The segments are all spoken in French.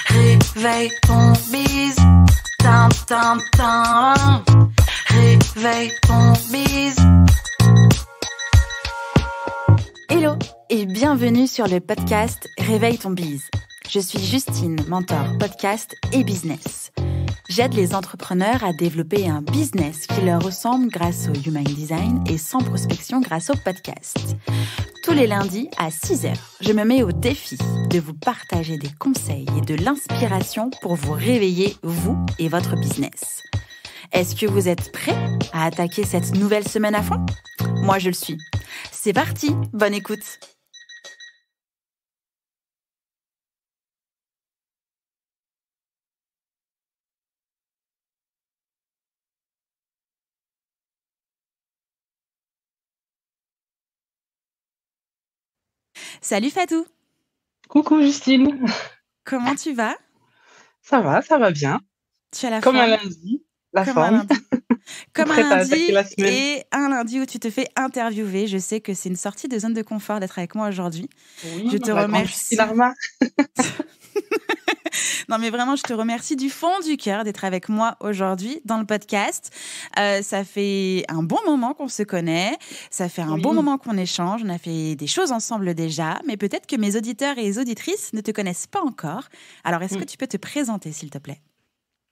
Réveille ton bise. Tin, tin, tin. Réveille ton bise. Hello et bienvenue sur le podcast Réveille ton bise. Je suis Justine, mentor podcast et business. J'aide les entrepreneurs à développer un business qui leur ressemble grâce au Human Design et sans prospection grâce au podcast. Tous les lundis à 6h, je me mets au défi de vous partager des conseils et de l'inspiration pour vous réveiller, vous et votre business. Est-ce que vous êtes prêts à attaquer cette nouvelle semaine à fond ? Moi, je le suis. C'est parti, bonne écoute. Salut Fatou. Coucou Justine. Comment tu vas ? Ça va bien. Tu as la Comme forme. un lundi, la Comme forme. un lundi. Comme un Prête à lundi attaquer la semaine. et un lundi où tu te fais interviewer. Je sais que c'est une sortie de zone de confort d'être avec moi aujourd'hui. Oui, Je te la grande remercie. Justine Arma. Non mais vraiment, je te remercie du fond du cœur d'être avec moi aujourd'hui dans le podcast. Ça fait un bon moment qu'on se connaît, ça fait un Oui. bon moment qu'on échange, on a fait des choses ensemble déjà, mais peut-être que mes auditeurs et les auditrices ne te connaissent pas encore. Alors est-ce que tu peux te présenter s'il te plaît ?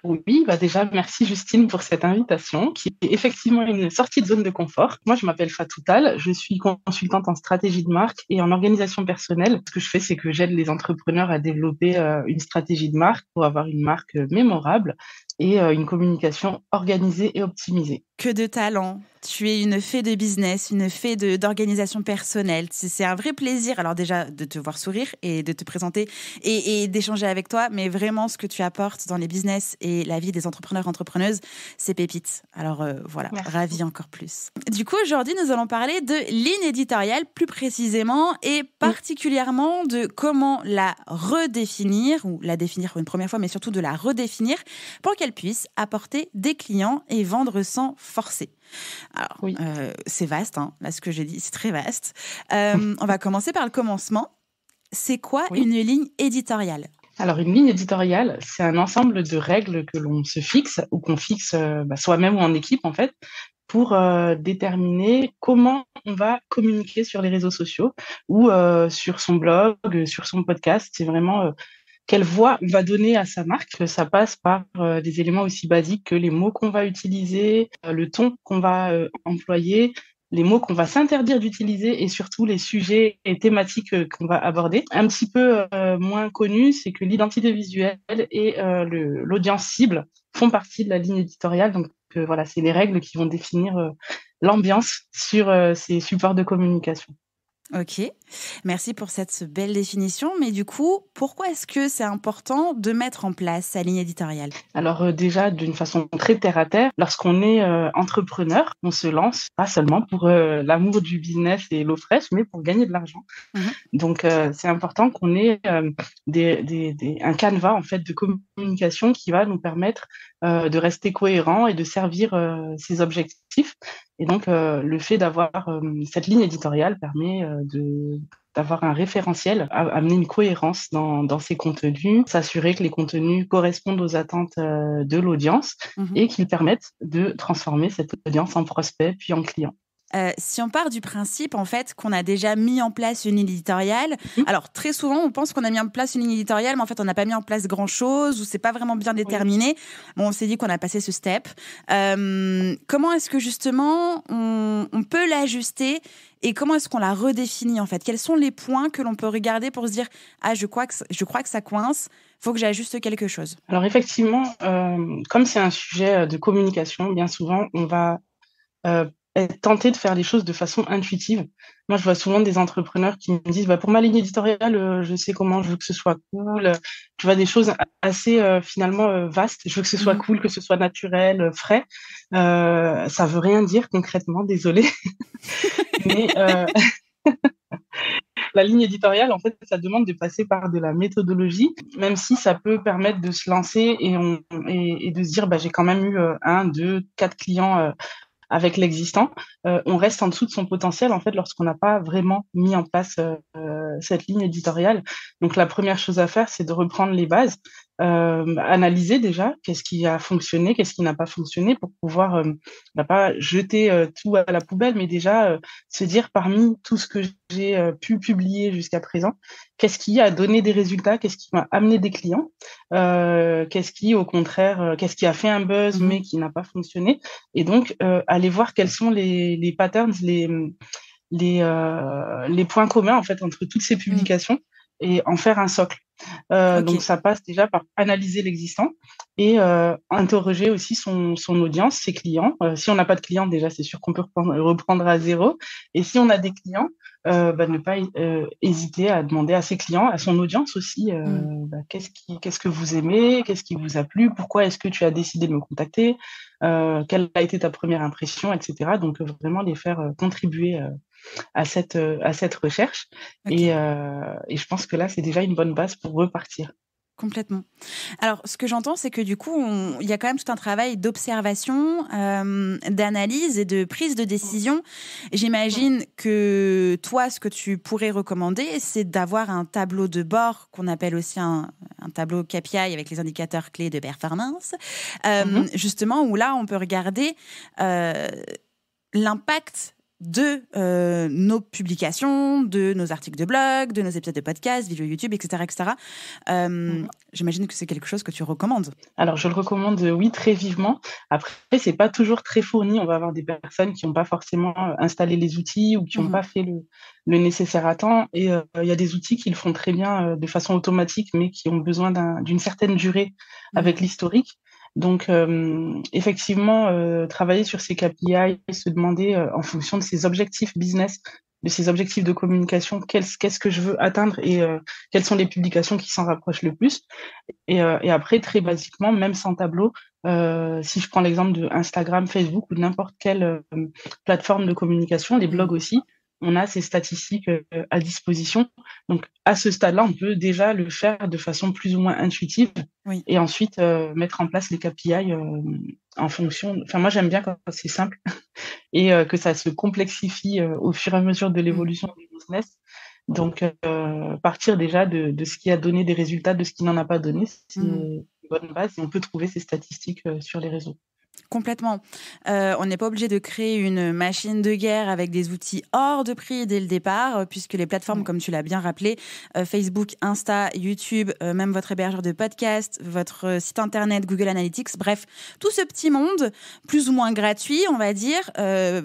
Oui, déjà, merci Justine pour cette invitation qui est effectivement une sortie de zone de confort. Moi, je m'appelle Fatou Tall, je suis consultante en stratégie de marque et en organisation personnelle. Ce que je fais, c'est que j'aide les entrepreneurs à développer une stratégie de marque pour avoir une marque mémorable et une communication organisée et optimisée. Que de talent. Tu es une fée de business, une fée d'organisation personnelle. C'est un vrai plaisir, alors déjà, de te voir sourire et de te présenter et d'échanger avec toi. Mais vraiment, ce que tu apportes dans les business et la vie des entrepreneurs, entrepreneuses, c'est pépite. Alors voilà, Merci. ravie encore plus. Du coup, aujourd'hui, nous allons parler de ligne éditoriale, plus précisément, et particulièrement de comment la redéfinir, ou la définir pour une première fois, mais surtout de la redéfinir pour qu'elle puisse apporter des clients et vendre sans forcer. Alors, Oui. c'est vaste, hein, là ce que j'ai dit, c'est très vaste. On va commencer par le commencement. C'est quoi une ligne éditoriale ? Alors, une ligne éditoriale, c'est un ensemble de règles que l'on se fixe ou qu'on fixe soi-même ou en équipe, en fait, pour déterminer comment on va communiquer sur les réseaux sociaux ou sur son blog, sur son podcast. C'est vraiment quelle voix on va donner à sa marque. Ça passe par des éléments aussi basiques que les mots qu'on va utiliser, le ton qu'on va employer, les mots qu'on va s'interdire d'utiliser et surtout les sujets et thématiques qu'on va aborder. Un petit peu moins connu, c'est que l'identité visuelle et l'audience cible font partie de la ligne éditoriale. Donc voilà, c'est les règles qui vont définir l'ambiance sur ces supports de communication. Ok, merci pour cette belle définition. Mais du coup, pourquoi est-ce que c'est important de mettre en place sa ligne éditoriale ? Alors déjà, d'une façon très terre-à-terre, lorsqu'on est entrepreneur, on se lance pas seulement pour l'amour du business et l'eau fraîche, mais pour gagner de l'argent. Donc c'est important qu'on ait un canevas en fait de communication qui va nous permettre de rester cohérent et de servir ses objectifs. Et donc le fait d'avoir cette ligne éditoriale permet d'avoir un référentiel, amener une cohérence dans ces contenus, s'assurer que les contenus correspondent aux attentes de l'audience et qu'ils permettent de transformer cette audience en prospect puis en client. Si on part du principe en fait qu'on a déjà mis en place une ligne éditoriale, alors très souvent on pense qu'on a mis en place une ligne éditoriale, mais en fait on n'a pas mis en place grand chose ou c'est pas vraiment bien déterminé. Bon, on s'est dit qu'on a passé ce step. Comment est-ce que justement on peut l'ajuster et comment est-ce qu'on la redéfinit en fait ? Quels sont les points que l'on peut regarder pour se dire je crois que ça coince, faut que j'ajuste quelque chose. Alors effectivement, comme c'est un sujet de communication, bien souvent on va être tenté de faire les choses de façon intuitive. Moi, je vois souvent des entrepreneurs qui me disent pour ma ligne éditoriale, je sais comment je veux que ce soit cool. Tu vois, des choses assez finalement vastes. Je veux que ce soit cool, que ce soit naturel, frais. Ça veut rien dire concrètement, désolée. Mais la ligne éditoriale, en fait, ça demande de passer par de la méthodologie, même si ça peut permettre de se lancer et de se dire j'ai quand même eu 1, 2, 4 clients avec l'existant, on reste en dessous de son potentiel en fait lorsqu'on n'a pas vraiment mis en place cette ligne éditoriale. Donc la première chose à faire, c'est de reprendre les bases, analyser déjà qu'est-ce qui a fonctionné, qu'est-ce qui n'a pas fonctionné pour pouvoir pas jeter tout à la poubelle, mais déjà se dire parmi tout ce que j'ai pu publier jusqu'à présent, qu'est-ce qui a donné des résultats, qu'est-ce qui m'a amené des clients, qu'est-ce qui au contraire, qu'est-ce qui a fait un buzz mais qui n'a pas fonctionné, et donc aller voir quels sont les patterns, les points communs en fait entre toutes ces publications et en faire un socle. Donc ça passe déjà par analyser l'existant et interroger aussi son audience, ses clients. Si on n'a pas de clients, déjà c'est sûr qu'on peut reprendre à zéro. Et si on a des clients, ne pas hésiter à demander à ses clients, à son audience aussi, qu'est-ce que vous aimez, qu'est-ce qui vous a plu, pourquoi est-ce que tu as décidé de me contacter, quelle a été ta première impression, etc. Donc vraiment les faire contribuer à cette recherche. Et je pense que là, c'est déjà une bonne base pour repartir. Complètement. Alors, ce que j'entends, c'est que du coup, il y a quand même tout un travail d'observation, d'analyse et de prise de décision. J'imagine que toi, ce que tu pourrais recommander, c'est d'avoir un tableau de bord qu'on appelle aussi un tableau KPI avec les indicateurs clés de performance, justement, où là, on peut regarder l'impact de nos publications, de nos articles de blog, de nos épisodes de podcast, vidéos YouTube, etc. etc. J'imagine que c'est quelque chose que tu recommandes. Alors, je le recommande, oui, très vivement. Après, c'est pas toujours très fourni. On va avoir des personnes qui n'ont pas forcément installé les outils ou qui n'ont pas fait le nécessaire à temps. Et il y a des outils qui le font très bien de façon automatique, mais qui ont besoin d'une certaine durée avec l'historique. Donc, effectivement, travailler sur ces KPI, se demander en fonction de ses objectifs business, de ses objectifs de communication, qu'est-ce que je veux atteindre et quelles sont les publications qui s'en rapprochent le plus. Et après, très basiquement, même sans tableau, si je prends l'exemple de Instagram, Facebook ou de n'importe quelle plateforme de communication, les blogs aussi, on a ces statistiques à disposition. Donc, à ce stade-là, on peut déjà le faire de façon plus ou moins intuitive et ensuite mettre en place les KPI en fonction. Enfin, moi, j'aime bien quand c'est simple et que ça se complexifie au fur et à mesure de l'évolution du business. Donc, partir déjà de ce qui a donné des résultats, de ce qui n'en a pas donné, c'est une bonne base et on peut trouver ces statistiques sur les réseaux. Complètement. On n'est pas obligé de créer une machine de guerre avec des outils hors de prix dès le départ, puisque les plateformes, comme tu l'as bien rappelé, Facebook, Insta, YouTube, même votre hébergeur de podcast, votre site internet, Google Analytics, bref, tout ce petit monde, plus ou moins gratuit, on va dire,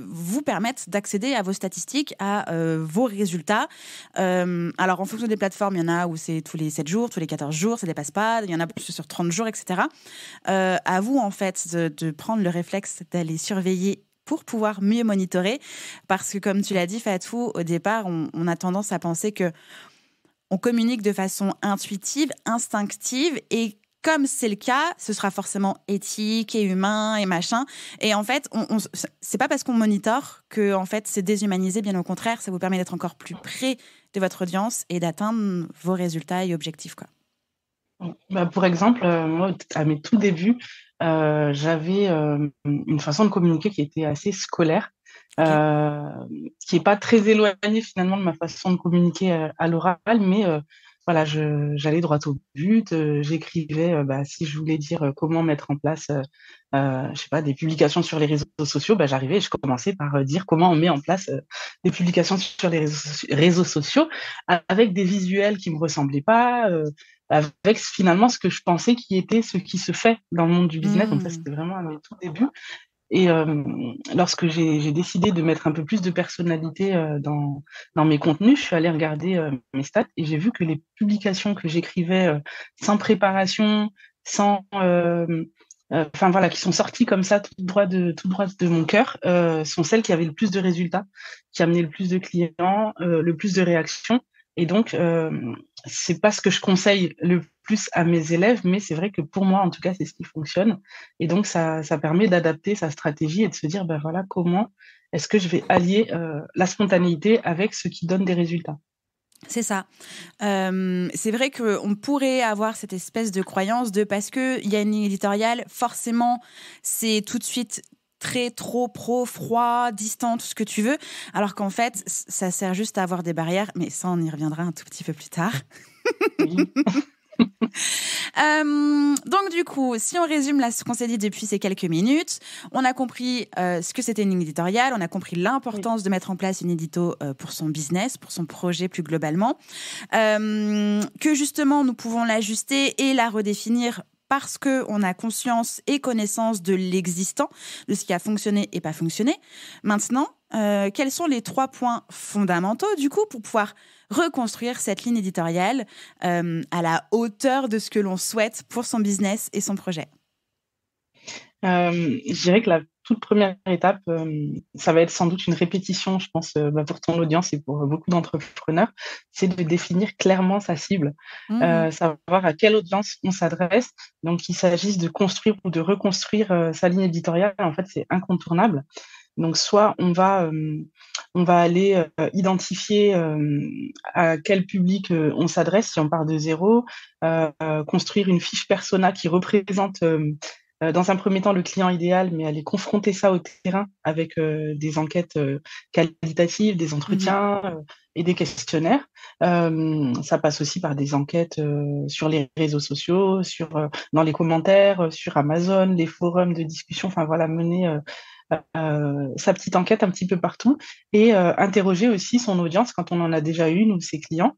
vous permettent d'accéder à vos statistiques, à vos résultats. Alors, en fonction des plateformes, il y en a où c'est tous les 7 jours, tous les 14 jours, ça ne dépasse pas, il y en a plus sur 30 jours, etc. À vous, en fait, de prendre le réflexe d'aller surveiller pour pouvoir mieux monitorer, parce que comme tu l'as dit Fatou, au départ on a tendance à penser que on communique de façon intuitive, instinctive, et comme c'est le cas, ce sera forcément éthique et humain et machin. Et en fait, c'est pas parce qu'on monitore que en fait c'est déshumanisé, bien au contraire, ça vous permet d'être encore plus près de votre audience et d'atteindre vos résultats et objectifs, quoi. Pour exemple, moi, à mes tout débuts, j'avais une façon de communiquer qui était assez scolaire, qui n'est pas très éloignée finalement de ma façon de communiquer à l'oral, mais voilà, j'allais droit au but, j'écrivais si je voulais dire comment mettre en place, je sais pas, des publications sur les réseaux sociaux, j'arrivais et je commençais par dire comment on met en place des publications sur les réseaux sociaux avec des visuels qui me ressemblaient pas, avec finalement ce que je pensais qui était ce qui se fait dans le monde du business. Donc ça, c'était vraiment à mes tout débuts. Et lorsque j'ai décidé de mettre un peu plus de personnalité dans mes contenus, je suis allée regarder mes stats et j'ai vu que les publications que j'écrivais sans préparation, sans qui sont sorties comme ça tout droit de mon cœur, sont celles qui avaient le plus de résultats, qui amenaient le plus de clients, le plus de réactions. Et donc, c'est pas ce que je conseille le plus à mes élèves, mais c'est vrai que pour moi, en tout cas, c'est ce qui fonctionne. Et donc, ça permet d'adapter sa stratégie et de se dire, voilà, comment est-ce que je vais allier la spontanéité avec ce qui donne des résultats. C'est ça. C'est vrai qu'on pourrait avoir cette espèce de croyance de parce qu'il y a une ligne éditoriale, forcément, c'est tout de suite très trop pro, froid, distant, tout ce que tu veux, alors qu'en fait, ça sert juste à avoir des barrières, mais ça, on y reviendra un tout petit peu plus tard. Oui. Donc du coup, si on résume là ce qu'on s'est dit depuis ces quelques minutes, on a compris ce que c'était une ligne éditoriale, on a compris l'importance de mettre en place une édito pour son business, pour son projet plus globalement, que justement nous pouvons l'ajuster et la redéfinir parce qu'on a conscience et connaissance de l'existant, de ce qui a fonctionné et pas fonctionné. Maintenant, quels sont les 3 points fondamentaux, du coup, pour pouvoir reconstruire cette ligne éditoriale à la hauteur de ce que l'on souhaite pour son business et son projet? Je dirais que la toute première étape, ça va être sans doute une répétition, je pense, pour ton audience et pour beaucoup d'entrepreneurs, c'est de définir clairement sa cible, savoir à quelle audience on s'adresse. Donc, qu'il s'agisse de construire ou de reconstruire sa ligne éditoriale, en fait, c'est incontournable. Donc, soit on va aller identifier à quel public on s'adresse si on part de zéro, construire une fiche persona qui représente dans un premier temps le client idéal, mais aller confronter ça au terrain avec des enquêtes qualitatives, des entretiens et des questionnaires. Ça passe aussi par des enquêtes sur les réseaux sociaux, dans les commentaires, sur Amazon, les forums de discussion, enfin voilà, mener sa petite enquête un petit peu partout et interroger aussi son audience quand on en a déjà une ou ses clients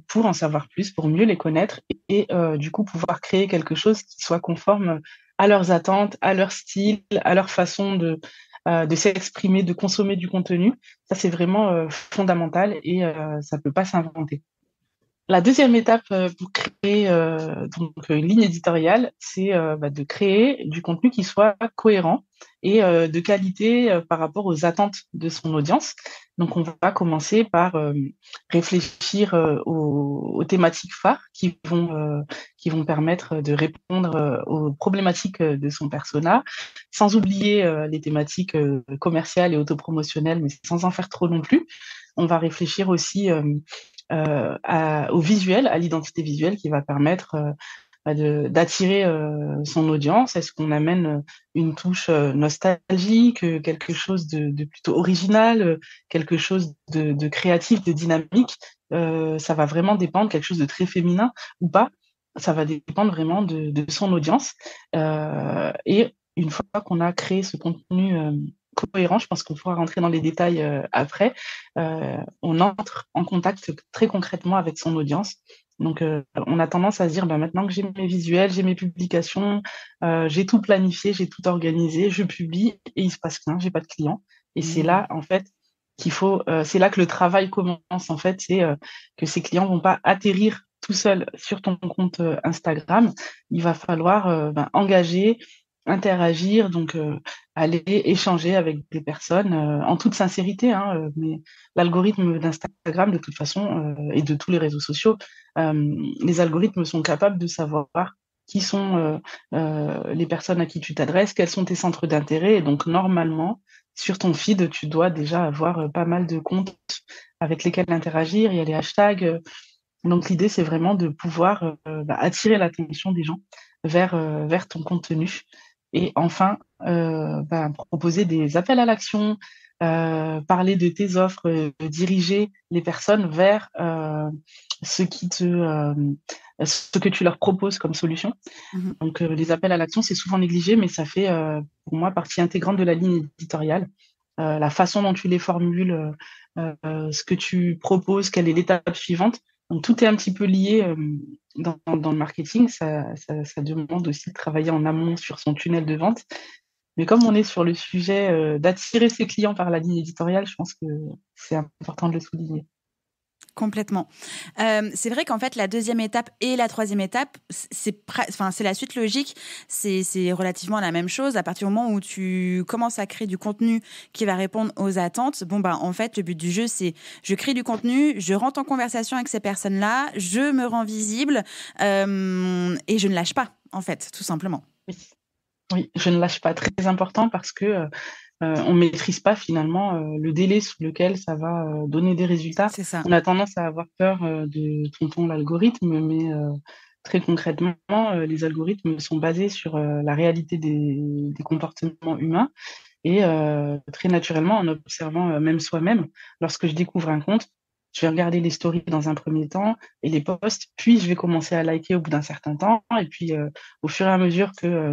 pour en savoir plus, pour mieux les connaître et du coup pouvoir créer quelque chose qui soit conforme à leurs attentes, à leur style, à leur façon de s'exprimer, de consommer du contenu. Ça, c'est vraiment fondamental et ça ne peut pas s'inventer. La deuxième étape pour créer donc une ligne éditoriale, c'est de créer du contenu qui soit cohérent et de qualité par rapport aux attentes de son audience. Donc, on va commencer par réfléchir aux thématiques phares qui vont permettre de répondre aux problématiques de son persona, sans oublier les thématiques commerciales et autopromotionnelles, mais sans en faire trop non plus. On va réfléchir aussi au visuel, à l'identité visuelle qui va permettre d'attirer son audience. Est-ce qu'on amène une touche nostalgique, quelque chose de plutôt original, quelque chose de créatif, de dynamique? Ça va vraiment dépendre, quelque chose de très féminin ou pas. Ça va dépendre vraiment de son audience. Et une fois qu'on a créé ce contenu cohérent, je pense qu'on pourra rentrer dans les détails après, on entre en contact très concrètement avec son audience. Donc, on a tendance à se dire, maintenant que j'ai mes visuels, j'ai mes publications, j'ai tout planifié, j'ai tout organisé, je publie et il se passe rien, j'ai pas de clients. Et c'est là, en fait, c'est là que le travail commence, en fait, c'est que ces clients vont pas atterrir tout seuls sur ton compte Instagram. Il va falloir engager, interagir, donc aller échanger avec des personnes en toute sincérité, mais l'algorithme d'Instagram, de toute façon, et de tous les réseaux sociaux, les algorithmes sont capables de savoir qui sont les personnes à qui tu t'adresses, quels sont tes centres d'intérêt. Et donc, normalement, sur ton feed, tu dois déjà avoir pas mal de comptes avec lesquels interagir. Il y a les hashtags. Donc, l'idée, c'est vraiment de pouvoir attirer l'attention des gens vers ton contenu. Et enfin, proposer des appels à l'action, parler de tes offres, diriger les personnes vers ce que tu leur proposes comme solution. Donc, les appels à l'action, c'est souvent négligé, mais ça fait pour moi partie intégrante de la ligne éditoriale. La façon dont tu les formules, ce que tu proposes, quelle est l'étape suivante. Donc, tout est un petit peu lié dans le marketing. Ça demande aussi de travailler en amont sur son tunnel de vente. Mais comme on est sur le sujet d'attirer ses clients par la ligne éditoriale, je pense que c'est important de le souligner. Complètement. C'est vrai qu'en fait, la deuxième étape et la troisième étape, c'est la suite logique. C'est relativement la même chose. À partir du moment où tu commences à créer du contenu qui va répondre aux attentes, en fait, le but du jeu, c'est je crée du contenu, je rentre en conversation avec ces personnes-là, je me rends visible et je ne lâche pas, en fait, tout simplement. Oui, je ne lâche pas. Très important parce que on ne maîtrise pas finalement le délai sous lequel ça va donner des résultats. C'est ça. On a tendance à avoir peur de tonton l'algorithme, mais très concrètement, les algorithmes sont basés sur la réalité des comportements humains et très naturellement, en observant même soi-même, lorsque je découvre un compte, je vais regarder les stories dans un premier temps et les posts, puis je vais commencer à liker au bout d'un certain temps. Et puis, au fur et à mesure que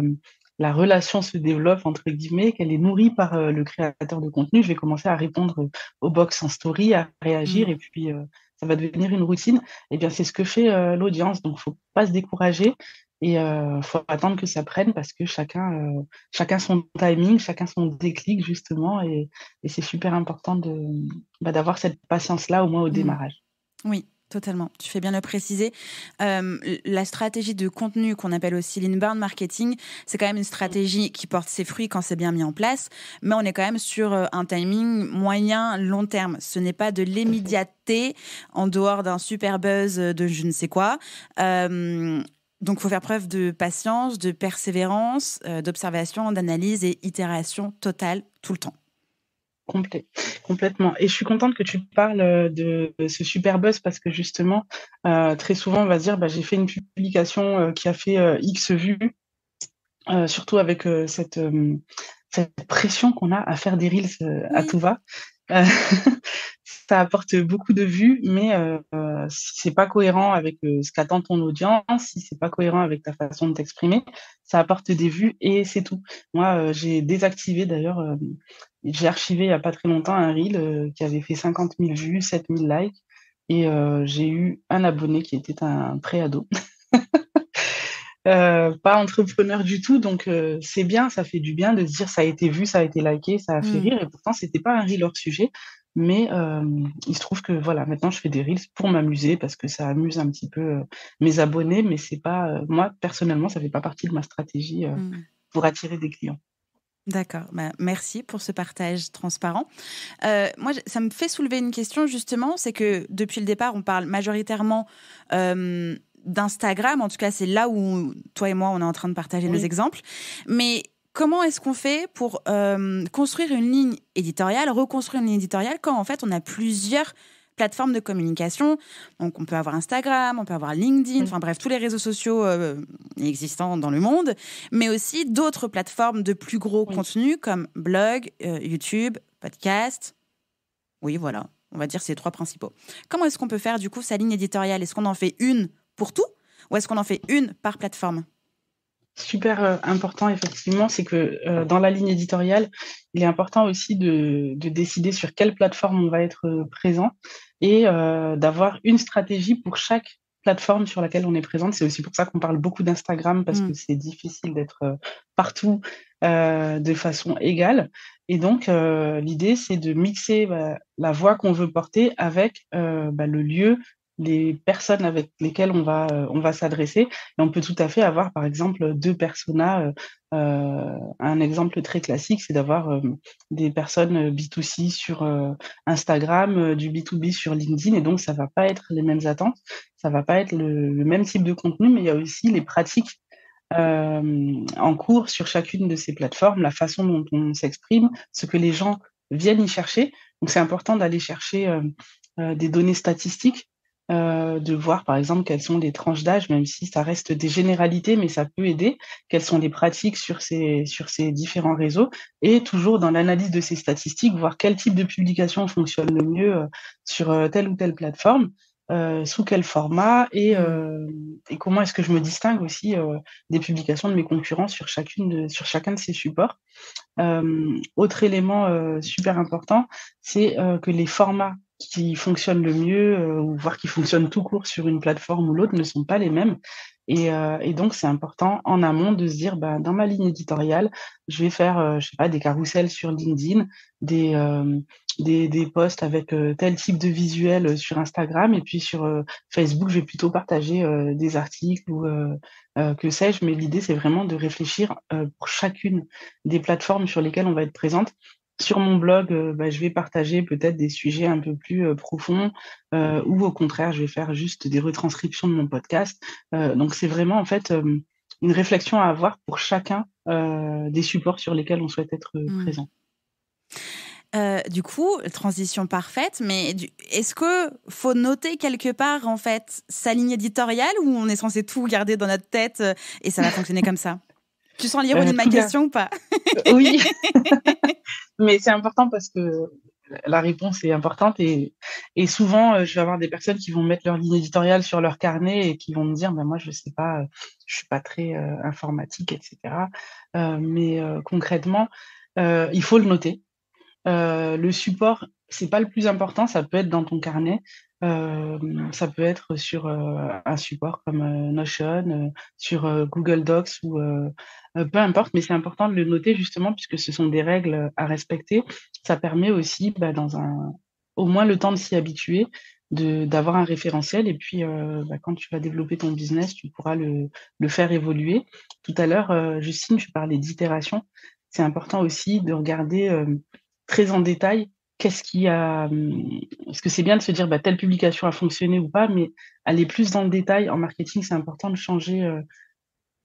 la relation se développe, entre guillemets, qu'elle est nourrie par le créateur de contenu, je vais commencer à répondre aux box en story, à réagir, Mm. et puis ça va devenir une routine. Et bien, c'est ce que fait l'audience. Donc, faut pas se décourager et faut attendre que ça prenne parce que chacun son timing, chacun son déclic, justement. Et c'est super important d'avoir cette patience-là, au moins au Mm. démarrage. Oui, totalement. Tu fais bien le préciser. La stratégie de contenu qu'on appelle aussi l'inbound marketing, c'est quand même une stratégie qui porte ses fruits quand c'est bien mis en place, mais on est quand même sur un timing moyen, long terme. Ce n'est pas de l'immédiateté en dehors d'un super buzz de je ne sais quoi. Donc, il faut faire preuve de patience, de persévérance, d'observation, d'analyse et itération totale tout le temps. Complet, complètement. Et je suis contente que tu parles de ce super buzz parce que justement, très souvent, on va se dire, bah, j'ai fait une publication qui a fait X vues, surtout avec cette pression qu'on a à faire des reels à Oui. tout va. Euh, Ça apporte beaucoup de vues, mais si c'est pas cohérent avec ce qu'attend ton audience, si c'est pas cohérent avec ta façon de t'exprimer, ça apporte des vues et c'est tout. Moi, j'ai désactivé d'ailleurs, j'ai archivé il y a pas très longtemps un reel qui avait fait 50 000 vues, 7 000 likes, et j'ai eu un abonné qui était un préado. Pas entrepreneur du tout, donc c'est bien, ça fait du bien de se dire ça a été vu, ça a été liké, ça a fait Mm. rire, et pourtant c'était pas un reel hors sujet, mais il se trouve que voilà, maintenant je fais des reels pour m'amuser parce que ça amuse un petit peu mes abonnés, mais c'est pas moi personnellement ça fait pas partie de ma stratégie Mm. pour attirer des clients. D'accord, bah, merci pour ce partage transparent. Moi, ça me fait soulever une question justement, c'est que depuis le départ, on parle majoritairement d'Instagram, en tout cas c'est là où toi et moi, on est en train de partager nos Oui. exemples, mais comment est-ce qu'on fait pour construire une ligne éditoriale, reconstruire une ligne éditoriale quand en fait on a plusieurs plateformes de communication. Donc, on peut avoir Instagram, on peut avoir LinkedIn, enfin bref, tous les réseaux sociaux existants dans le monde, mais aussi d'autres plateformes de plus gros Oui. contenus comme blog, YouTube, podcast. Oui, voilà, on va dire ces trois principaux. Comment est-ce qu'on peut faire du coup sa ligne éditoriale? Est-ce qu'on en fait une pour tout ou est-ce qu'on en fait une par plateforme? Super important, effectivement, c'est que dans la ligne éditoriale, il est important aussi de décider sur quelle plateforme on va être présent et d'avoir une stratégie pour chaque plateforme sur laquelle on est présente. C'est aussi pour ça qu'on parle beaucoup d'Instagram parce que c'est difficile d'être partout de façon égale. Et donc, l'idée, c'est de mixer la voix qu'on veut porter avec le lieu, les personnes avec lesquelles on va s'adresser. Et on peut tout à fait avoir, par exemple, deux personas. Un exemple très classique, c'est d'avoir des personnes B2C sur Instagram, du B2B sur LinkedIn, et donc ça va pas être les mêmes attentes, ça va pas être le même type de contenu, mais il y a aussi les pratiques en cours sur chacune de ces plateformes, la façon dont on s'exprime, ce que les gens viennent y chercher. Donc c'est important d'aller chercher des données statistiques, de voir par exemple quelles sont les tranches d'âge, même si ça reste des généralités, mais ça peut aider, quelles sont les pratiques sur ces différents réseaux, et toujours dans l'analyse de ces statistiques, voir quel type de publication fonctionne le mieux sur telle ou telle plateforme, sous quel format, et comment est-ce que je me distingue aussi des publications de mes concurrents sur chacun de ces supports. Autre élément super important, c'est que les formats qui fonctionnent le mieux, ou voire qui fonctionnent tout court sur une plateforme ou l'autre, ne sont pas les mêmes. Et donc, c'est important en amont de se dire, bah, dans ma ligne éditoriale, je vais faire, je sais pas, des carousels sur LinkedIn, des posts avec tel type de visuel sur Instagram, et puis sur Facebook, je vais plutôt partager des articles ou que sais-je. Mais l'idée, c'est vraiment de réfléchir pour chacune des plateformes sur lesquelles on va être présente. Sur mon blog, je vais partager peut-être des sujets un peu plus profonds, ou au contraire, je vais faire juste des retranscriptions de mon podcast. Donc, c'est vraiment en fait une réflexion à avoir pour chacun des supports sur lesquels on souhaite être présent. Du coup, transition parfaite, mais est-ce que faut noter quelque part, en fait, sa ligne éditoriale ou on est censé tout garder dans notre tête et ça va fonctionner comme ça? Tu sens l'ironie de ma question ou pas? Oui, mais c'est important parce que la réponse est importante et souvent, je vais avoir des personnes qui vont mettre leur ligne éditoriale sur leur carnet et qui vont me dire: «Ben moi, je sais pas, je suis pas très, informatique et cetera». Mais concrètement, il faut le noter. Le support, c'est pas le plus important, ça peut être dans ton carnet, ça peut être sur, un support comme, Notion, sur, Google Docs ou, peu importe, mais c'est important de le noter justement puisque ce sont des règles, à respecter. Ça permet aussi, bah, dans un au moins le temps de s'y habituer, d'avoir un référentiel et puis, bah, quand tu vas développer ton business, tu pourras le faire évoluer. Tout à l'heure, Justine, tu parlais d'itération. C'est important aussi de regarder, très en détail, qu'est-ce qui a, parce que c'est bien de se dire: «Bah, telle publication a fonctionné ou pas», mais aller plus dans le détail. En marketing, c'est important de changer,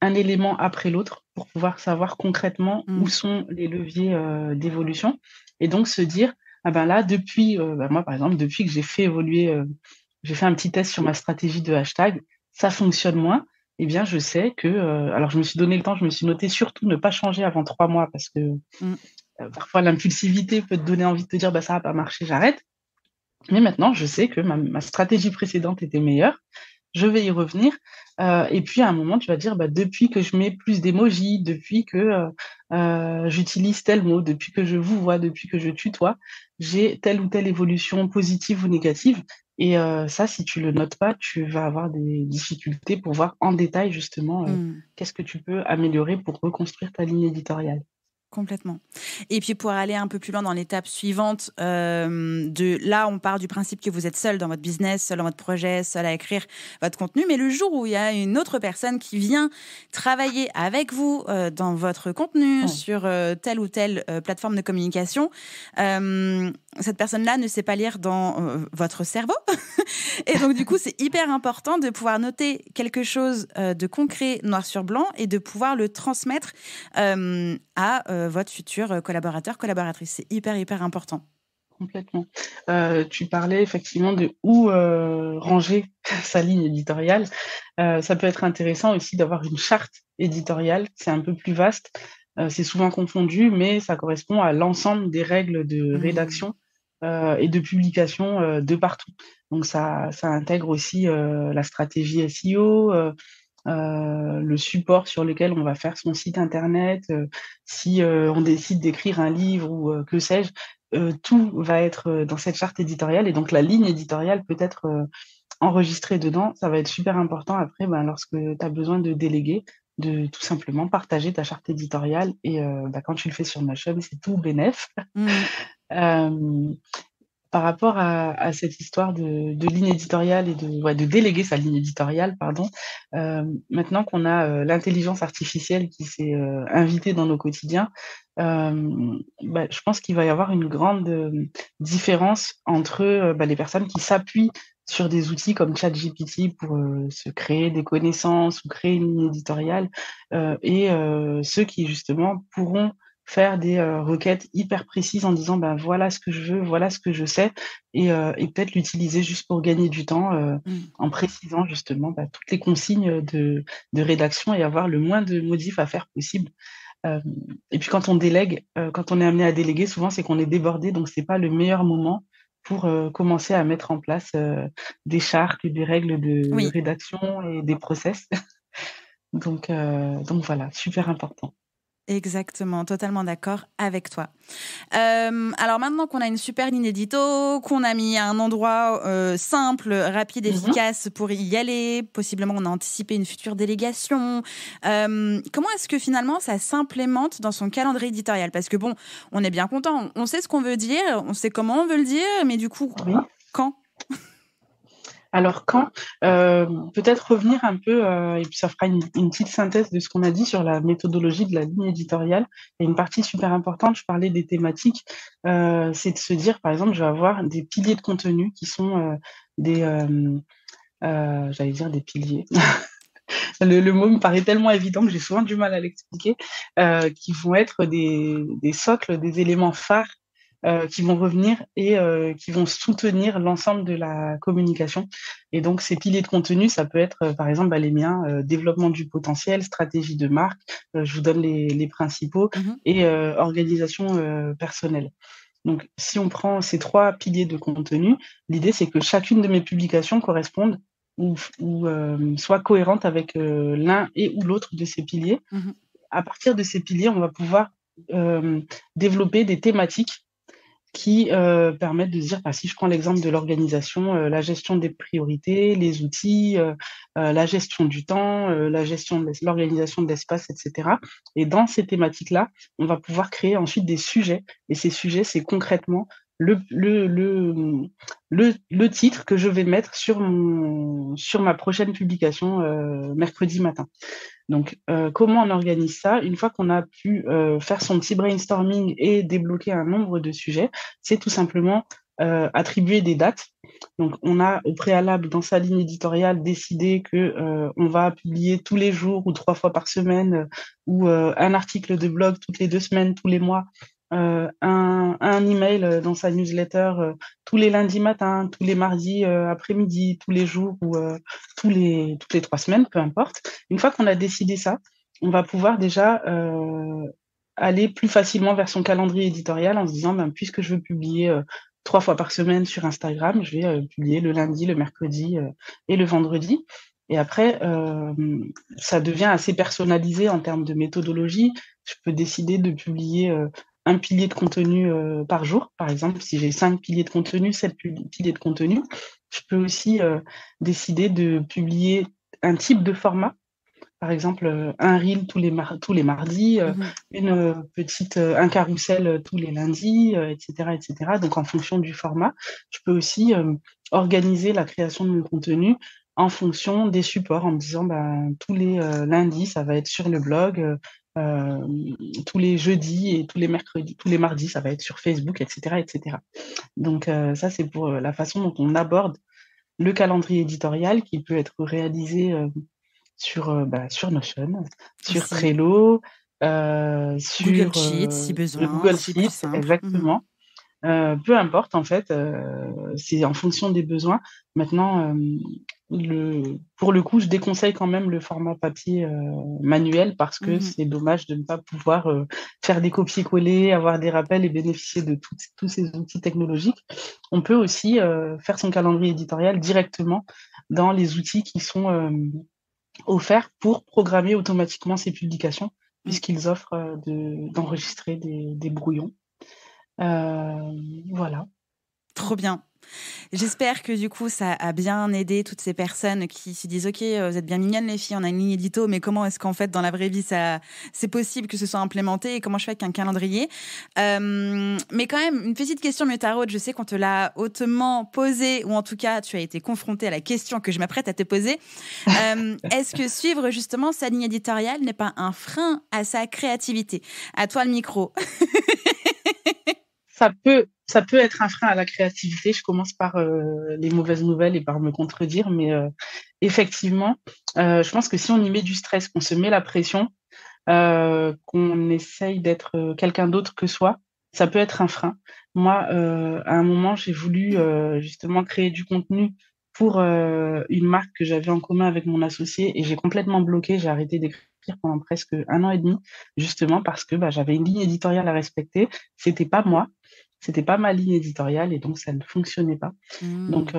un élément après l'autre pour pouvoir savoir concrètement où Mmh. sont les leviers, d'évolution et donc se dire: «Ah ben là, depuis», bah, moi, par exemple, depuis que j'ai fait évoluer, j'ai fait un petit test sur ma stratégie de hashtag, ça fonctionne moins et bien, je sais que, alors je me suis donné le temps, je me suis noté surtout ne pas changer avant 3 mois parce que Mmh. parfois, l'impulsivité peut te donner envie de te dire: «Bah, ça a pas marché, j'arrête». Mais maintenant, je sais que ma stratégie précédente était meilleure. Je vais y revenir, et puis à un moment, tu vas dire: «Bah, depuis que je mets plus d'émojis, depuis que, j'utilise tel mot, depuis que je vous vois, depuis que je tutoie, j'ai telle ou telle évolution positive ou négative» et ça, si tu le notes pas, tu vas avoir des difficultés pour voir en détail justement, Mmh. qu'est-ce que tu peux améliorer pour reconstruire ta ligne éditoriale. Complètement. Et puis pour aller un peu plus loin dans l'étape suivante, de là, on part du principe que vous êtes seul dans votre business, seul dans votre projet, seul à écrire votre contenu. Mais le jour où il y a une autre personne qui vient travailler avec vous dans votre contenu Ouais, sur telle ou telle plateforme de communication, cette personne-là ne sait pas lire dans votre cerveau. Et donc, du coup, c'est hyper important de pouvoir noter quelque chose de concret, noir sur blanc, et de pouvoir le transmettre à votre futur collaborateur, collaboratrice. C'est hyper, hyper important. complètement. Tu parlais effectivement de où, ranger sa ligne éditoriale. Ça peut être intéressant aussi d'avoir une charte éditoriale, c'est un peu plus vaste. C'est souvent confondu, mais ça correspond à l'ensemble des règles de Mmh. rédaction, et de publication, de partout. Donc ça intègre aussi, la stratégie SEO, le support sur lequel on va faire son site internet, si, on décide d'écrire un livre ou, que sais-je, tout va être, dans cette charte éditoriale et donc la ligne éditoriale peut être, enregistrée dedans. Ça va être super important après, ben, lorsque tu as besoin de déléguer, de tout simplement partager ta charte éditoriale et bah, quand tu le fais sur Notion, c'est tout bénef. Mmh. Hem Par rapport à cette histoire de ligne éditoriale et de déléguer sa ligne éditoriale, pardon, maintenant qu'on a, l'intelligence artificielle qui s'est, invitée dans nos quotidiens, bah, je pense qu'il va y avoir une grande, différence entre, bah, les personnes qui s'appuient sur des outils comme ChatGPT pour, se créer des connaissances ou créer une ligne éditoriale, et ceux qui justement pourront faire des, requêtes hyper précises en disant: «Ben, voilà ce que je veux, voilà ce que je sais» et peut-être l'utiliser juste pour gagner du temps, Mmh. en précisant justement, bah, toutes les consignes, de rédaction et avoir le moins de modifs à faire possible. Hem Et puis quand on délègue, quand on est amené à déléguer, souvent c'est qu'on est débordé, donc c'est pas le meilleur moment pour, commencer à mettre en place, des chartes et des règles de Oui. rédaction et des process. Donc voilà, super important. Exactement, totalement d'accord avec toi. Alors maintenant qu'on a une super ligne édito, qu'on a mis un endroit, simple, rapide, Mmh. efficace pour y aller, possiblement on a anticipé une future délégation. Comment est-ce que finalement ça s'implémente dans son calendrier éditorial? Parce que bon, on est bien content, on sait ce qu'on veut dire, on sait comment on veut le dire, mais du coup, Oui. quand? Alors quand, peut-être revenir un peu, et puis ça fera une petite synthèse de ce qu'on a dit sur la méthodologie de la ligne éditoriale. Il y a une partie super importante, je parlais des thématiques, c'est de se dire, par exemple, je vais avoir des piliers de contenu qui sont, des, j'allais dire des piliers. Le mot me paraît tellement évident que j'ai souvent du mal à l'expliquer, qui vont être des socles, des éléments phares qui vont revenir et qui vont soutenir l'ensemble de la communication. Et donc, ces piliers de contenu, ça peut être, par exemple, les miens, développement du potentiel, stratégie de marque, je vous donne les principaux, et organisation personnelle. Donc, si on prend ces 3 piliers de contenu, l'idée, c'est que chacune de mes publications corresponde ou soit cohérente avec l'un et ou l'autre de ces piliers. À partir de ces piliers, on va pouvoir développer des thématiques qui permettent de se dire, si je prends l'exemple de l'organisation, la gestion des priorités, les outils, la gestion du temps, la gestion de l'organisation de l'espace, etc. Et dans ces thématiques-là, on va pouvoir créer ensuite des sujets. Et ces sujets, c'est concrètement le titre que je vais mettre sur ma prochaine publication mercredi matin. Donc, comment on organise ça? Une fois qu'on a pu faire son petit brainstorming et débloquer un nombre de sujets, c'est tout simplement attribuer des dates. Donc, on a au préalable dans sa ligne éditoriale décidé que on va publier tous les jours ou 3 fois par semaine ou un article de blog toutes les 2 semaines, tous les mois, un email dans sa newsletter tous les lundis matins, tous les mardis après-midi, tous les jours ou toutes les 3 semaines, peu importe. Une fois qu'on a décidé ça, on va pouvoir déjà aller plus facilement vers son calendrier éditorial en se disant, puisque je veux publier 3 fois par semaine sur Instagram, je vais publier le lundi, le mercredi et le vendredi. Et après, ça devient assez personnalisé en termes de méthodologie. Je peux décider de publier un pilier de contenu par jour. Par exemple, si j'ai 5 piliers de contenu, 7 piliers de contenu, je peux aussi décider de publier un type de format. Par exemple, un reel tous les mardis, un carrousel tous les lundis, etc., etc. Donc, en fonction du format, je peux aussi organiser la création de mon contenu en fonction des supports, en me disant tous les lundis, ça va être sur le blog, tous les jeudis et tous les mercredis, tous les mardis, ça va être sur Facebook, etc., etc. Donc, ça, c'est pour la façon dont on aborde le calendrier éditorial qui peut être réalisé sur Notion, sur Trello, sur Google Sheets, si besoin, Google c'est plus Sheets, simple. exactement. Peu importe, en fait, c'est en fonction des besoins. Maintenant, pour le coup, je déconseille quand même le format papier manuel parce que c'est dommage de ne pas pouvoir faire des copier-coller, avoir des rappels et bénéficier de tous ces outils technologiques. On peut aussi faire son calendrier éditorial directement dans les outils qui sont offerts pour programmer automatiquement ces publications, puisqu'ils offrent d'enregistrer des brouillons. Voilà. Trop bien. J'espère que du coup ça a bien aidé toutes ces personnes qui se disent ok, vous êtes bien mignonnes les filles, on a une ligne édito, mais comment est-ce qu'en fait dans la vraie vie c'est possible que ce soit implémenté et comment je fais avec un calendrier. Mais quand même une petite question Métarode, je sais qu'on te l'a hautement posée, ou en tout cas tu as été confrontée à la question que je m'apprête à te poser. Est-ce que suivre justement sa ligne éditoriale n'est pas un frein à sa créativité? À toi le micro. Ça peut être un frein à la créativité. Je commence par les mauvaises nouvelles et par me contredire, mais effectivement, je pense que si on y met du stress, qu'on se met la pression, qu'on essaye d'être quelqu'un d'autre que soi, ça peut être un frein. Moi, à un moment, j'ai voulu justement créer du contenu pour une marque que j'avais en commun avec mon associé et j'ai complètement bloqué. J'ai arrêté d'écrire pendant presque 1 an et demi, justement parce que j'avais une ligne éditoriale à respecter. C'était pas moi. C'était pas ma ligne éditoriale et donc ça ne fonctionnait pas. Donc,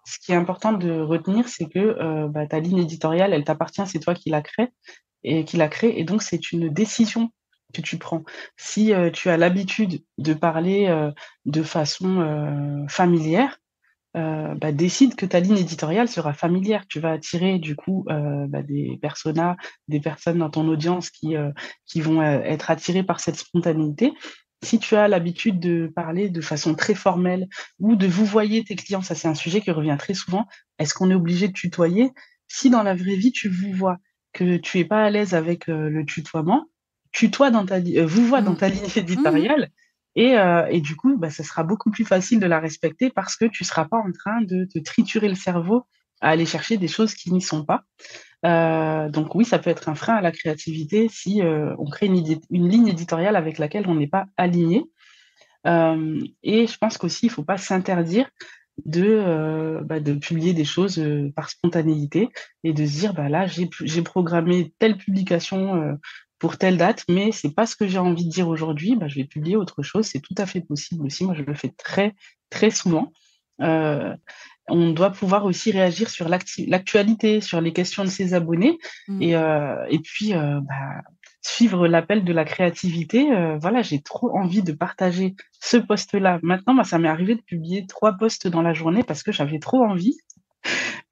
ce qui est important de retenir, c'est que ta ligne éditoriale, elle t'appartient, c'est toi qui la crée et donc c'est une décision que tu prends. Si tu as l'habitude de parler de façon familière, décide que ta ligne éditoriale sera familière. Tu vas attirer du coup des personas, des personnes dans ton audience qui vont être attirées par cette spontanéité. Si tu as l'habitude de parler de façon très formelle ou de vouvoyer tes clients, ça c'est un sujet qui revient très souvent. Est-ce qu'on est obligé de tutoyer? Si dans la vraie vie tu vouvoies, que tu es pas à l'aise avec le tutoiement, vouvoie dans ta ligne éditoriale et du coup, ça sera beaucoup plus facile de la respecter parce que tu seras pas en train de te triturer le cerveau à aller chercher des choses qui n'y sont pas. Donc oui, ça peut être un frein à la créativité si on crée une ligne éditoriale avec laquelle on n'est pas aligné. Et je pense qu'aussi, il ne faut pas s'interdire de publier des choses par spontanéité et de se dire, bah là, j'ai programmé telle publication pour telle date, mais c'est pas ce que j'ai envie de dire aujourd'hui, bah, je vais publier autre chose. C'est tout à fait possible aussi. Moi, je le fais très, très souvent. Euh, on doit pouvoir aussi réagir sur l'actualité, sur les questions de ses abonnés Mm. et puis suivre l'appel de la créativité. Voilà, j'ai trop envie de partager ce post-là. Maintenant, moi, ça m'est arrivé de publier 3 posts dans la journée parce que j'avais trop envie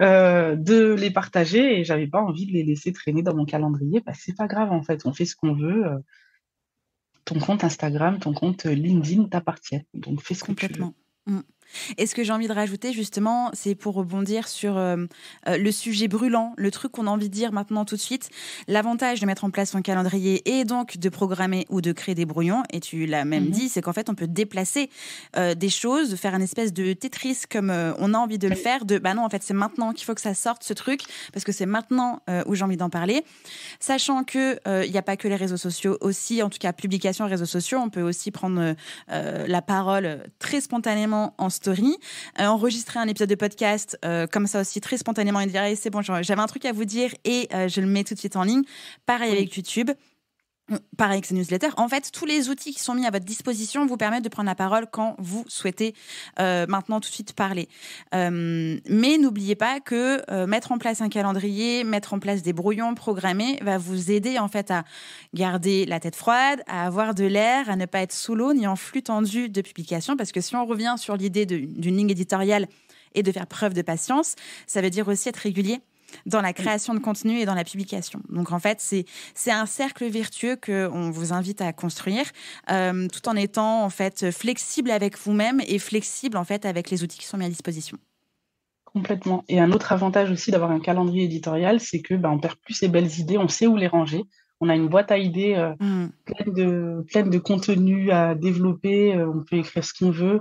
de les partager et j'avais pas envie de les laisser traîner dans mon calendrier. Bah, c'est pas grave, en fait, on fait ce qu'on veut. Ton compte Instagram, ton compte LinkedIn t'appartient. Donc, fais ce que tu veux. Complètement. Mm. Et ce que j'ai envie de rajouter, justement, c'est pour rebondir sur le sujet brûlant, le truc qu'on a envie de dire maintenant tout de suite. L'avantage de mettre en place son calendrier et donc de programmer ou de créer des brouillons, et tu l'as même Mhm. dit, c'est qu'en fait, on peut déplacer des choses, de faire un espèce de Tetris comme on a envie de le faire, de bah non, en fait, c'est maintenant qu'il faut que ça sorte ce truc, parce que c'est maintenant où j'ai envie d'en parler. Sachant que il n'y a pas que les réseaux sociaux aussi, en tout cas publication réseaux sociaux, on peut aussi prendre la parole très spontanément en story, enregistrer un épisode de podcast comme ça aussi très spontanément et dire hey, c'est bon, j'avais un truc à vous dire et je le mets tout de suite en ligne. Pareil Oui, avec YouTube. Pareil avec ces newsletters. En fait, tous les outils qui sont mis à votre disposition vous permettent de prendre la parole quand vous souhaitez maintenant tout de suite parler. Mais n'oubliez pas que mettre en place un calendrier, mettre en place des brouillons programmés va vous aider en fait à garder la tête froide, à avoir de l'air, à ne pas être sous l'eau ni en flux tendu de publication. Parce que si on revient sur l'idée d'une ligne éditoriale et de faire preuve de patience, ça veut dire aussi être régulier dans la oui, création de contenu et dans la publication. Donc en fait, c'est un cercle vertueux qu'on vous invite à construire, tout en étant en fait flexible avec vous-même et flexible en fait avec les outils qui sont mis à disposition. complètement. Et un autre avantage aussi d'avoir un calendrier éditorial, c'est que on perd plus ses belles idées, on sait où les ranger. On a une boîte à idées Mmh. pleine de contenu à développer. On peut écrire ce qu'on veut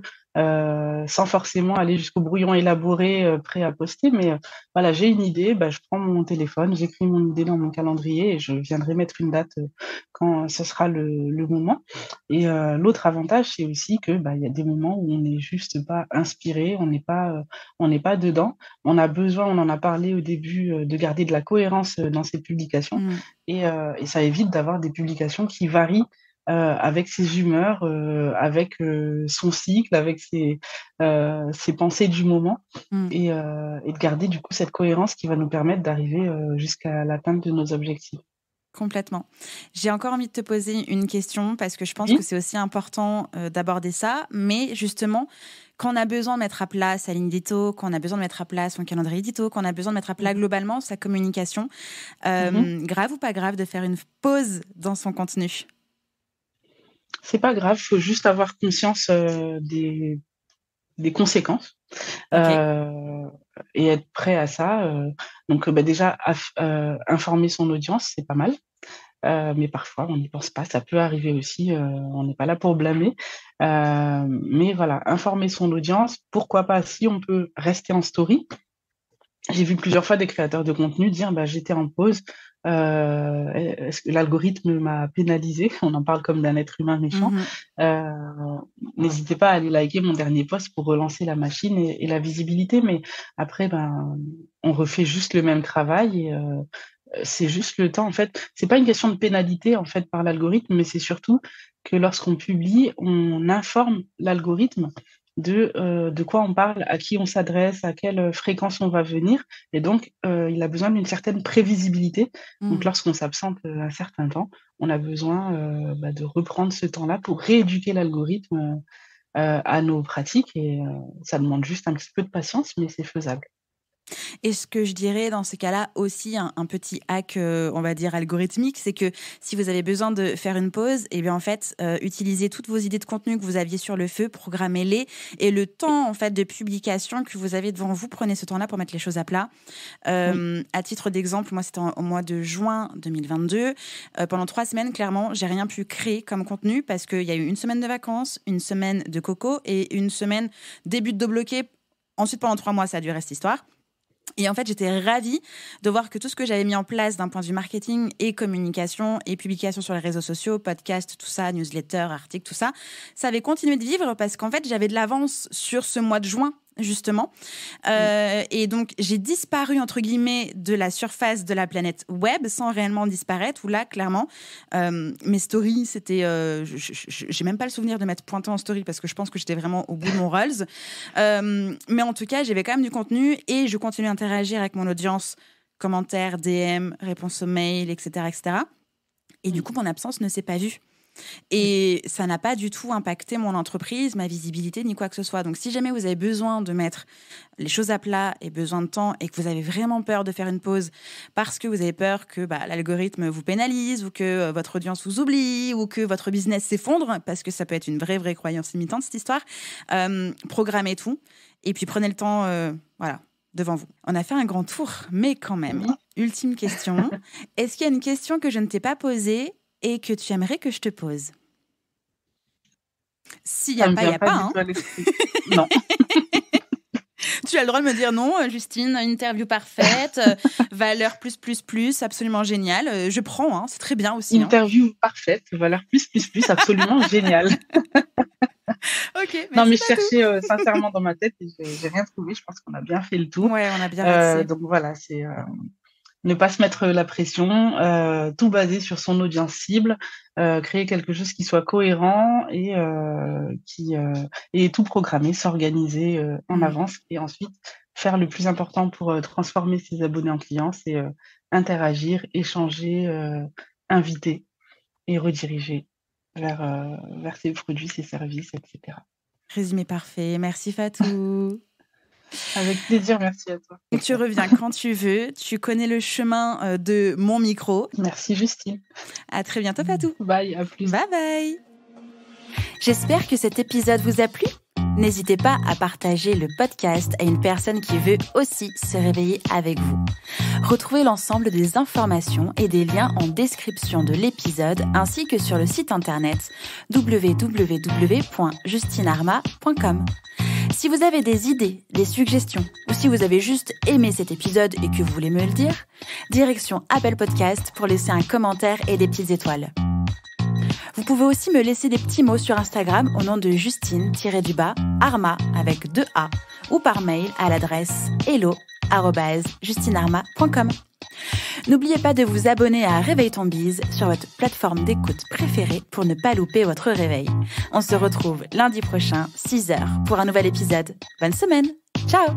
sans forcément aller jusqu'au brouillon élaboré prêt à poster. Mais voilà, j'ai une idée, bah, je prends mon téléphone, j'écris mon idée dans mon calendrier et je viendrai mettre une date quand ce sera le moment. Et l'autre avantage, c'est aussi que il y a des moments où on n'est juste pas inspiré, on n'est pas dedans. On a besoin, on en a parlé au début, de garder de la cohérence dans ses publications. Mmh. Et ça évite d'avoir des publications qui varient avec ses humeurs, avec son cycle, avec ses pensées du moment, Mmh. et de garder du coup cette cohérence qui va nous permettre d'arriver jusqu'à l'atteinte de nos objectifs. Complètement. J'ai encore envie de te poser une question parce que je pense que Oui. c'est aussi important d'aborder ça. Mais justement, quand on a besoin de mettre à plat sa ligne édito, quand on a besoin de mettre à plat son calendrier édito, quand on a besoin de mettre à plat Mhm. globalement sa communication, Mhm. grave ou pas grave de faire une pause dans son contenu? C'est pas grave, faut juste avoir conscience des conséquences Ok. euh, et être prêt à ça. Donc, déjà, informer son audience, c'est pas mal. Mais parfois, on n'y pense pas. Ça peut arriver aussi. On n'est pas là pour blâmer. Mais voilà, informer son audience. Pourquoi pas, si on peut rester en story. J'ai vu plusieurs fois des créateurs de contenu dire j'étais en pause. Est-ce que l'algorithme m'a pénalisé? On en parle comme d'un être humain méchant. Mhm. Euh, N'hésitez pas à aller liker mon dernier post pour relancer la machine et la visibilité. Mais après, on refait juste le même travail et c'est juste le temps. En fait, c'est pas une question de pénalité en fait par l'algorithme, mais c'est surtout que lorsqu'on publie, on informe l'algorithme de quoi on parle, à qui on s'adresse, à quelle fréquence on va venir. Et donc, il a besoin d'une certaine prévisibilité. Donc, Mhm. lorsqu'on s'absente un certain temps, on a besoin de reprendre ce temps-là pour rééduquer l'algorithme à nos pratiques. Et ça demande juste un petit peu de patience, mais c'est faisable. Et ce que je dirais dans ces cas-là aussi, un petit hack, on va dire algorithmique, c'est que si vous avez besoin de faire une pause, et bien en fait, utilisez toutes vos idées de contenu que vous aviez sur le feu, programmez-les, et le temps en fait de publication que vous avez devant vous, prenez ce temps-là pour mettre les choses à plat. Oui. À titre d'exemple, moi c'était au mois de juin 2022. Pendant 3 semaines, clairement, j'ai rien pu créer comme contenu parce qu'il y a eu une semaine de vacances, une semaine de coco et une semaine début de dos bloqué. Ensuite, pendant 3 mois, ça a dû rester histoire. Et en fait, j'étais ravie de voir que tout ce que j'avais mis en place d'un point de vue marketing et communication et publication sur les réseaux sociaux, podcast, tout ça, newsletter, articles, tout ça, ça avait continué de vivre parce qu'en fait, j'avais de l'avance sur ce mois de juin, justement. Et donc, j'ai disparu, entre guillemets, de la surface de la planète web sans réellement disparaître, où là, clairement, mes stories, c'était... j'ai même pas le souvenir de m'être pointée en story parce que je pense que j'étais vraiment au bout de mon Rolls. Mais en tout cas, j'avais quand même du contenu et je continuais à interagir avec mon audience, commentaires, DM, réponses aux mails, etc., etc. Et du coup, mon absence ne s'est pas vue. Et ça n'a pas du tout impacté mon entreprise, ma visibilité, ni quoi que ce soit. Donc, si jamais vous avez besoin de mettre les choses à plat et besoin de temps et que vous avez vraiment peur de faire une pause parce que vous avez peur que l'algorithme vous pénalise ou que votre audience vous oublie ou que votre business s'effondre, parce que ça peut être une vraie croyance limitante, cette histoire, programmez tout et puis prenez le temps, devant vous. On a fait un grand tour, mais quand même, ultime question. Est-ce qu'il y a une question que je ne t'ai pas posée et que tu aimerais que je te pose? S'il n'y a pas, il n'y a pas. Hein. Non. Tu as le droit de me dire non, Justine, interview parfaite, valeur plus, absolument génial. Je prends, hein, c'est très bien aussi. Interview parfaite, valeur plus, absolument génial. Ok. Non, mais je cherchais sincèrement dans ma tête et j'ai rien trouvé. Je pense qu'on a bien fait le tour. Ouais, on a bien ratissé. Donc voilà, c'est... ne pas se mettre la pression, tout baser sur son audience cible, créer quelque chose qui soit cohérent et tout programmer, s'organiser en avance et ensuite faire le plus important pour transformer ses abonnés en clients, c'est interagir, échanger, inviter et rediriger vers ses produits, ses services, etc. Résumé parfait. Merci Fatou. Avec plaisir, merci à toi. Tu reviens quand tu veux. Tu connais le chemin de mon micro. Merci Justine. À très bientôt Fatou. Bye, à plus. Bye bye. J'espère que cet épisode vous a plu. N'hésitez pas à partager le podcast à une personne qui veut aussi se réveiller avec vous. Retrouvez l'ensemble des informations et des liens en description de l'épisode ainsi que sur le site internet www.justinarma.com. Si vous avez des idées, des suggestions ou si vous avez juste aimé cet épisode et que vous voulez me le dire, direction Apple Podcast pour laisser un commentaire et des petites étoiles. Vous pouvez aussi me laisser des petits mots sur Instagram au nom de Justine-Arma avec 2 A ou par mail à l'adresse hello@justinarma.com. N'oubliez pas de vous abonner à Réveille ton bise sur votre plateforme d'écoute préférée pour ne pas louper votre réveil. On se retrouve lundi prochain, 6h, pour un nouvel épisode. Bonne semaine. Ciao!